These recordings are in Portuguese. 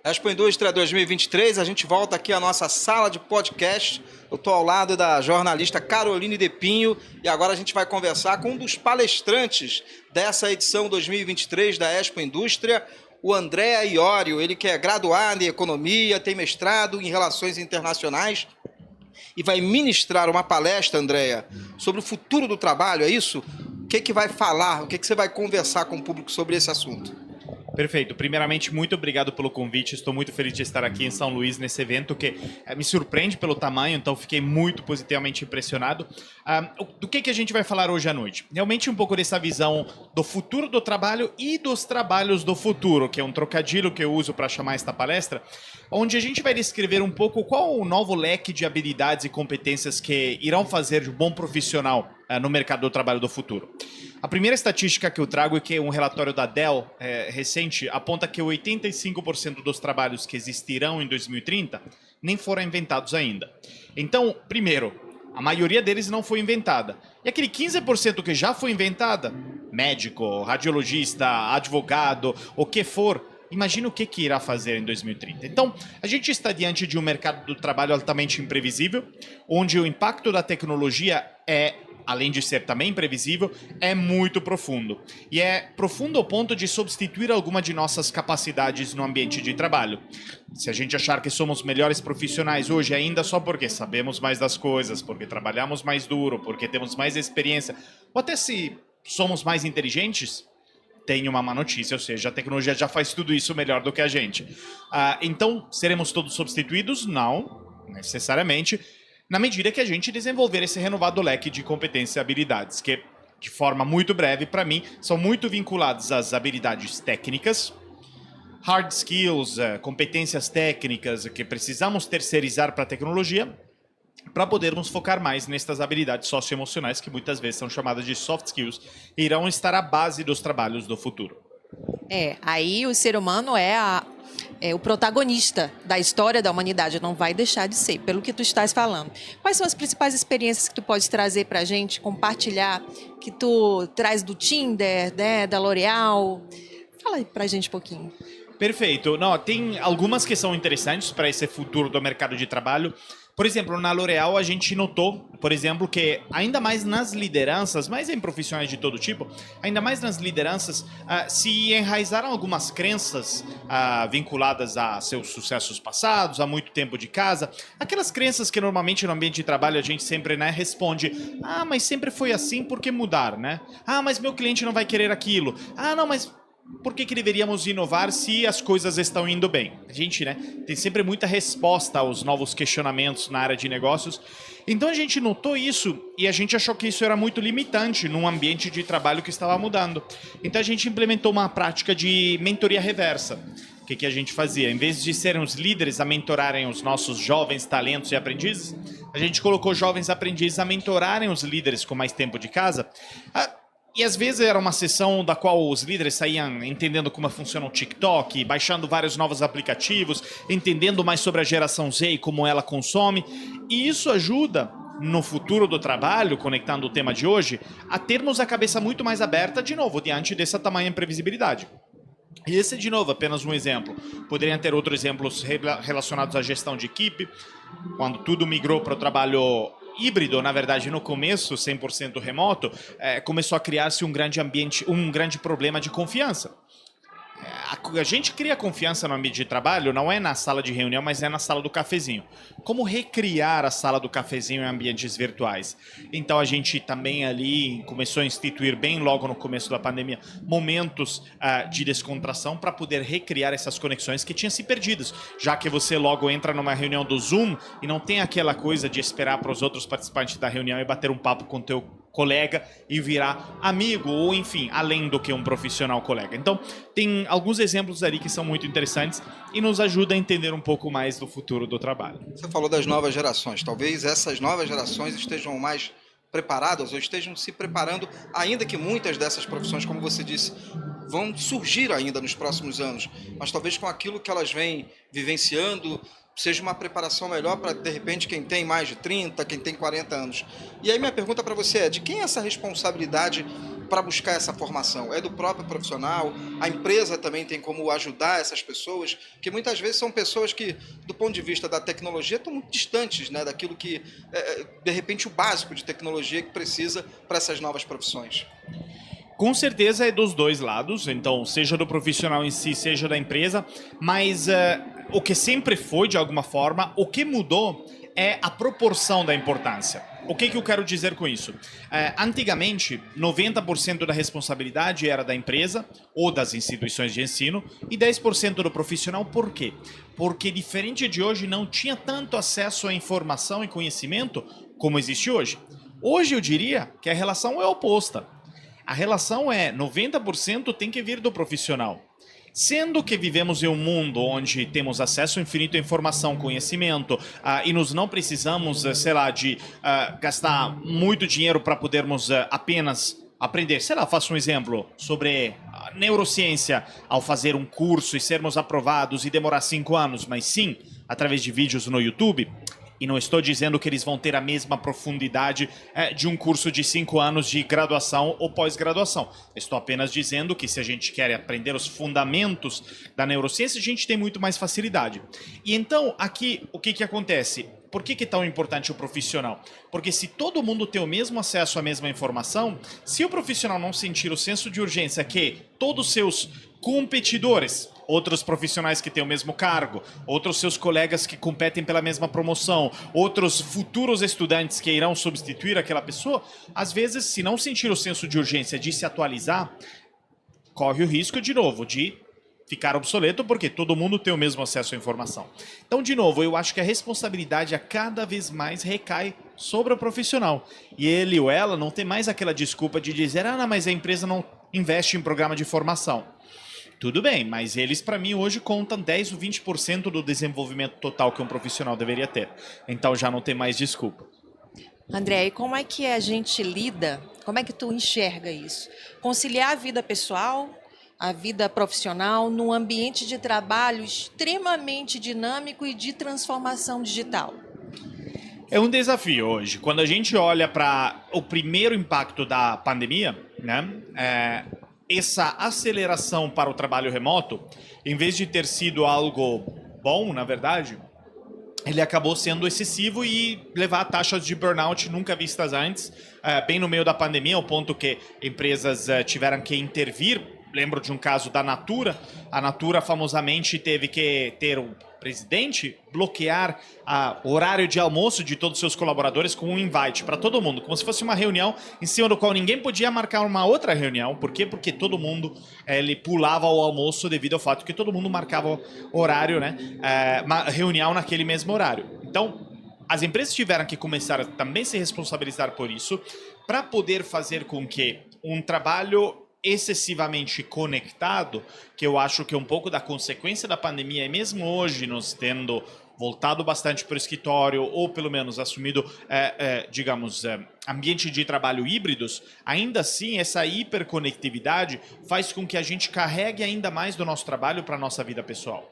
Expo Indústria 2023, a gente volta aqui à nossa sala de podcast. Eu estou ao lado da jornalista Caroline Depinho e agora a gente vai conversar com um dos palestrantes dessa edição 2023 da Expo Indústria, o André Iorio. Ele que é graduado em Economia, tem mestrado em Relações Internacionais e vai ministrar uma palestra, Andréia, sobre o futuro do trabalho, é isso? O que vai falar, o que você vai conversar com o público sobre esse assunto? Perfeito. Primeiramente, muito obrigado pelo convite. Estou muito feliz de estar aqui em São Luís nesse evento que me surpreende pelo tamanho, então fiquei muito positivamente impressionado. Do que a gente vai falar hoje à noite? Realmente um pouco dessa visão do futuro do trabalho e dos trabalhos do futuro, que é um trocadilho que eu uso para chamar esta palestra, onde a gente vai descrever um pouco qual o novo leque de habilidades e competências que irão fazer de um bom profissional no mercado do trabalho do futuro. A primeira estatística que eu trago é que um relatório da Dell recente aponta que 85% dos trabalhos que existirão em 2030 nem foram inventados ainda. Então, primeiro, a maioria deles não foi inventada. E aquele 15% que já foi inventada, médico, radiologista, advogado, o que for, imagina o que irá fazer em 2030. Então, a gente está diante de um mercado do trabalho altamente imprevisível, onde o impacto da tecnologia além de ser também imprevisível, é muito profundo. E é profundo ao ponto de substituir alguma de nossas capacidades no ambiente de trabalho. Se a gente achar que somos melhores profissionais hoje, ainda só porque sabemos mais das coisas, porque trabalhamos mais duro, porque temos mais experiência, ou até se somos mais inteligentes, tem uma má notícia, ou seja, a tecnologia já faz tudo isso melhor do que a gente. Então, seremos todos substituídos? Não, necessariamente, na medida que a gente desenvolver esse renovado leque de competências e habilidades, que, de forma muito breve, para mim, são muito vinculados às habilidades técnicas, hard skills, competências técnicas que precisamos terceirizar para a tecnologia, para podermos focar mais nestas habilidades socioemocionais, que muitas vezes são chamadas de soft skills, e irão estar à base dos trabalhos do futuro. Aí o ser humano é o protagonista da história da humanidade, não vai deixar de ser, pelo que tu estás falando. Quais são as principais experiências que tu pode trazer para a gente, compartilhar, que tu traz do Tinder, né, da L'Oréal? Fala aí para a gente um pouquinho. Perfeito. Não, tem algumas que são interessantes para esse futuro do mercado de trabalho. Por exemplo, na L'Oréal a gente notou, por exemplo, que ainda mais nas lideranças, mas em profissionais de todo tipo, ainda mais nas lideranças, se enraizaram algumas crenças vinculadas a seus sucessos passados, a muito tempo de casa, aquelas crenças que normalmente no ambiente de trabalho a gente sempre responde, mas sempre foi assim, por que mudar, né? Mas meu cliente não vai querer aquilo. Não, mas por que deveríamos inovar se as coisas estão indo bem? A gente, tem sempre muita resposta aos novos questionamentos na área de negócios. Então a gente notou isso e a gente achou que isso era muito limitante num ambiente de trabalho que estava mudando. Então a gente implementou uma prática de mentoria reversa. O que a gente fazia? Em vez de serem os líderes a mentorarem os nossos jovens talentos e aprendizes, a gente colocou jovens aprendizes a mentorarem os líderes com mais tempo de casa. E às vezes era uma sessão da qual os líderes saíam entendendo como funciona o TikTok, baixando vários novos aplicativos, entendendo mais sobre a geração Z e como ela consome. E isso ajuda, no futuro do trabalho, conectando o tema de hoje, a termos a cabeça muito mais aberta, de novo, diante dessa tamanha imprevisibilidade. E esse é, de novo, apenas um exemplo. Poderiam ter outros exemplos relacionados à gestão de equipe, quando tudo migrou para o trabalho híbrido, na verdade, no começo, 100% remoto, começou a criar-se um grande problema de confiança. A gente cria confiança no ambiente de trabalho, não é na sala de reunião, mas é na sala do cafezinho. Como recriar a sala do cafezinho em ambientes virtuais? Então a gente também ali começou a instituir, bem logo no começo da pandemia, momentos de descontração para poder recriar essas conexões que tinham se perdidas, já que você logo entra numa reunião do Zoom e não tem aquela coisa de esperar para os outros participantes da reunião e bater um papo com o teu colega e virar amigo, ou enfim, além do que um profissional colega. Então, tem alguns exemplos ali que são muito interessantes e nos ajuda a entender um pouco mais do futuro do trabalho. Você falou das novas gerações. Talvez essas novas gerações estejam mais preparadas ou estejam se preparando, ainda que muitas dessas profissões, como você disse, vão surgir ainda nos próximos anos, mas talvez com aquilo que elas vêm vivenciando, seja uma preparação melhor para, de repente, quem tem mais de 30, quem tem 40 anos. E aí minha pergunta para você é, de quem é essa responsabilidade para buscar essa formação? É do próprio profissional? A empresa também tem como ajudar essas pessoas? Que muitas vezes são pessoas que, do ponto de vista da tecnologia, estão muito distantes, né, daquilo que, de repente, o básico de tecnologia que precisa para essas novas profissões. Com certeza é dos dois lados, então seja do profissional em si, seja da empresa, mas o que sempre foi, de alguma forma, o que mudou é a proporção da importância. O que eu quero dizer com isso? Antigamente, 90% da responsabilidade era da empresa ou das instituições de ensino e 10% do profissional. Por quê? Porque, diferente de hoje, não tinha tanto acesso à informação e conhecimento como existe hoje. Hoje eu diria que a relação é oposta. A relação é 90% tem que vir do profissional. Sendo que vivemos em um mundo onde temos acesso infinito à informação, conhecimento, e nós não precisamos, sei lá, de gastar muito dinheiro para podermos apenas aprender. Sei lá, faço um exemplo sobre neurociência ao fazer um curso e sermos aprovados e demorar 5 anos, mas sim, através de vídeos no YouTube. E não estou dizendo que eles vão ter a mesma profundidade de um curso de 5 anos de graduação ou pós-graduação. Estou apenas dizendo que se a gente quer aprender os fundamentos da neurociência, a gente tem muito mais facilidade. E então, aqui, o que acontece? Por que é tão importante o profissional? Porque se todo mundo tem o mesmo acesso à mesma informação, se o profissional não sentir o senso de urgência que todos os seus competidores, outros profissionais que têm o mesmo cargo, outros seus colegas que competem pela mesma promoção, outros futuros estudantes que irão substituir aquela pessoa, às vezes, se não sentir o senso de urgência de se atualizar, corre o risco, de novo, de ficar obsoleto, porque todo mundo tem o mesmo acesso à informação. Então, de novo, eu acho que a responsabilidade a cada vez mais recai sobre o profissional. E ele ou ela não tem mais aquela desculpa de dizer, não, mas a empresa não investe em programa de formação. Tudo bem, mas eles, para mim, hoje contam 10 ou 20% do desenvolvimento total que um profissional deveria ter. Então já não tem mais desculpa. André, e como é que a gente lida, como é que tu enxerga isso? Conciliar a vida pessoal, a vida profissional, num ambiente de trabalho extremamente dinâmico e de transformação digital? É um desafio hoje. Quando a gente olha para o primeiro impacto da pandemia, né, essa aceleração para o trabalho remoto, em vez de ter sido algo bom, na verdade, ele acabou sendo excessivo e levar a taxas de burnout nunca vistas antes, bem no meio da pandemia, ao ponto que empresas tiveram que intervir. Lembro de um caso da Natura. A Natura famosamente teve que ter o presidente bloquear o horário de almoço de todos os seus colaboradores com um invite para todo mundo, como se fosse uma reunião em cima do qual ninguém podia marcar uma outra reunião. Por quê? Porque todo mundo ele pulava o almoço devido ao fato que todo mundo marcava horário, né, uma reunião naquele mesmo horário. Então, as empresas tiveram que começar a também se responsabilizar por isso, para poder fazer com que um trabalho excessivamente conectado, que eu acho que é um pouco da consequência da pandemia, e mesmo hoje nós tendo voltado bastante para o escritório, ou pelo menos assumido, digamos, ambiente de trabalho híbridos, ainda assim essa hiperconectividade faz com que a gente carregue ainda mais do nosso trabalho para a nossa vida pessoal.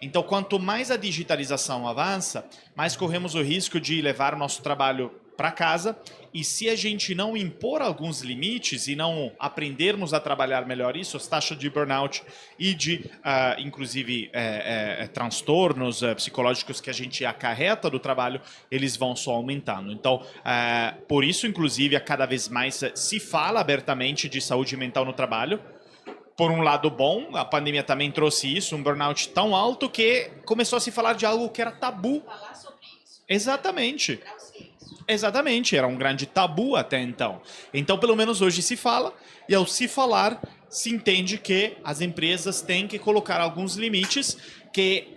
Então, quanto mais a digitalização avança, mais corremos o risco de levar o nosso trabalho para casa, e se a gente não impor alguns limites e não aprendermos a trabalhar melhor isso, as taxas de burnout e de, inclusive, transtornos psicológicos que a gente acarreta do trabalho, eles vão só aumentando. Então, por isso, inclusive, a cada vez mais se fala abertamente de saúde mental no trabalho. Por um lado bom, a pandemia também trouxe isso, um burnout tão alto que começou a se falar de algo que era tabu. Falar sobre isso. Exatamente. Exatamente, era um grande tabu até então. Então, pelo menos hoje se fala, e ao se falar, se entende que as empresas têm que colocar alguns limites que,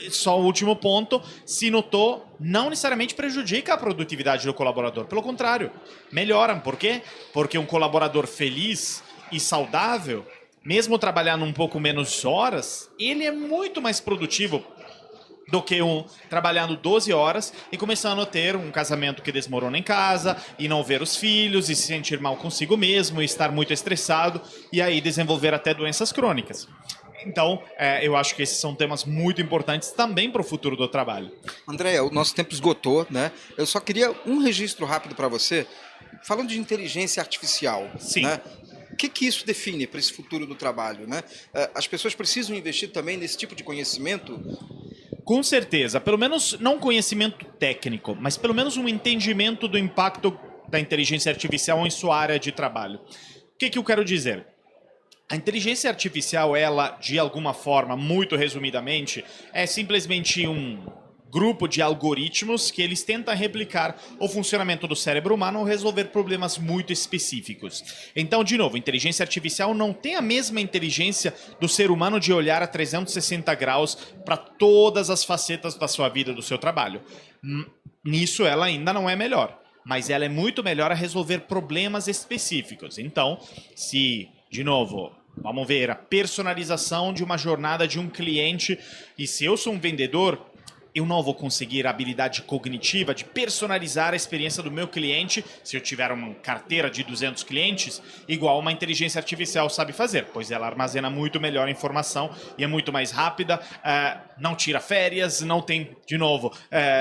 só o último ponto, se notou, não necessariamente prejudica a produtividade do colaborador. Pelo contrário, melhoram. Por quê? Porque um colaborador feliz e saudável, mesmo trabalhando um pouco menos horas, ele é muito mais produtivo do que um trabalhando 12 horas e começando a ter um casamento que desmorona em casa, e não ver os filhos, e se sentir mal consigo mesmo, e estar muito estressado, e aí desenvolver até doenças crônicas. Então, eu acho que esses são temas muito importantes também para o futuro do trabalho. André, o nosso tempo esgotou, né? Eu só queria um registro rápido para você. falando de inteligência artificial, Sim. né? O que isso define para esse futuro do trabalho, né? As pessoas precisam investir também nesse tipo de conhecimento? Com certeza, pelo menos não conhecimento técnico, mas pelo menos um entendimento do impacto da inteligência artificial em sua área de trabalho. O que eu quero dizer? A inteligência artificial, ela, de alguma forma, muito resumidamente, é simplesmente um grupo de algoritmos que eles tentam replicar o funcionamento do cérebro humano ou resolver problemas muito específicos. Então, de novo, inteligência artificial não tem a mesma inteligência do ser humano de olhar a 360 graus para todas as facetas da sua vida, do seu trabalho. Nisso ela ainda não é melhor, mas ela é muito melhor a resolver problemas específicos. Então, se, de novo, vamos ver a personalização de uma jornada de um cliente, e se eu sou um vendedor, eu não vou conseguir a habilidade cognitiva de personalizar a experiência do meu cliente, se eu tiver uma carteira de 200 clientes, igual uma inteligência artificial sabe fazer, pois ela armazena muito melhor a informação e é muito mais rápida, não tira férias, não tem, de novo,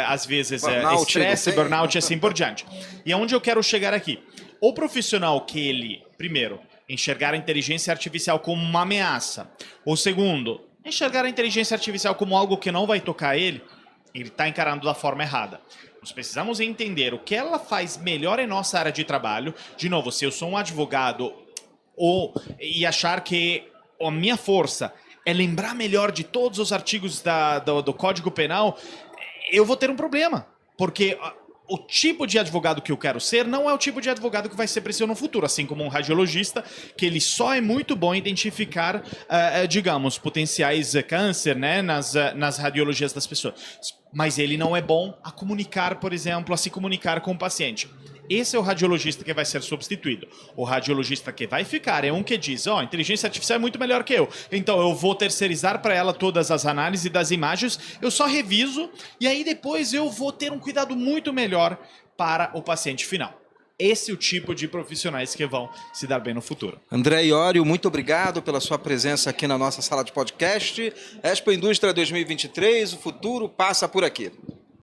às vezes, estresse, burnout e assim por diante. E aonde eu quero chegar aqui? O profissional que ele, primeiro, enxergar a inteligência artificial como uma ameaça, ou segundo, enxergar a inteligência artificial como algo que não vai tocar ele está encarando da forma errada. Nós precisamos entender o que ela faz melhor em nossa área de trabalho. De novo, se eu sou um advogado e achar que a minha força é lembrar melhor de todos os artigos do Código Penal, eu vou ter um problema. Porque o tipo de advogado que eu quero ser não é o tipo de advogado que vai ser preciso no futuro, assim como um radiologista, que ele só é muito bom em identificar, digamos, potenciais câncer, né, nas radiologias das pessoas. Mas ele não é bom a comunicar, por exemplo, a se comunicar com o paciente. Esse é o radiologista que vai ser substituído. O radiologista que vai ficar é um que diz, a inteligência artificial é muito melhor que eu, então eu vou terceirizar para ela todas as análises das imagens, eu só reviso e aí depois eu vou ter um cuidado muito melhor para o paciente final. Esse é o tipo de profissionais que vão se dar bem no futuro. André Iorio, muito obrigado pela sua presença aqui na nossa sala de podcast. Expo Indústria 2023, o futuro passa por aqui.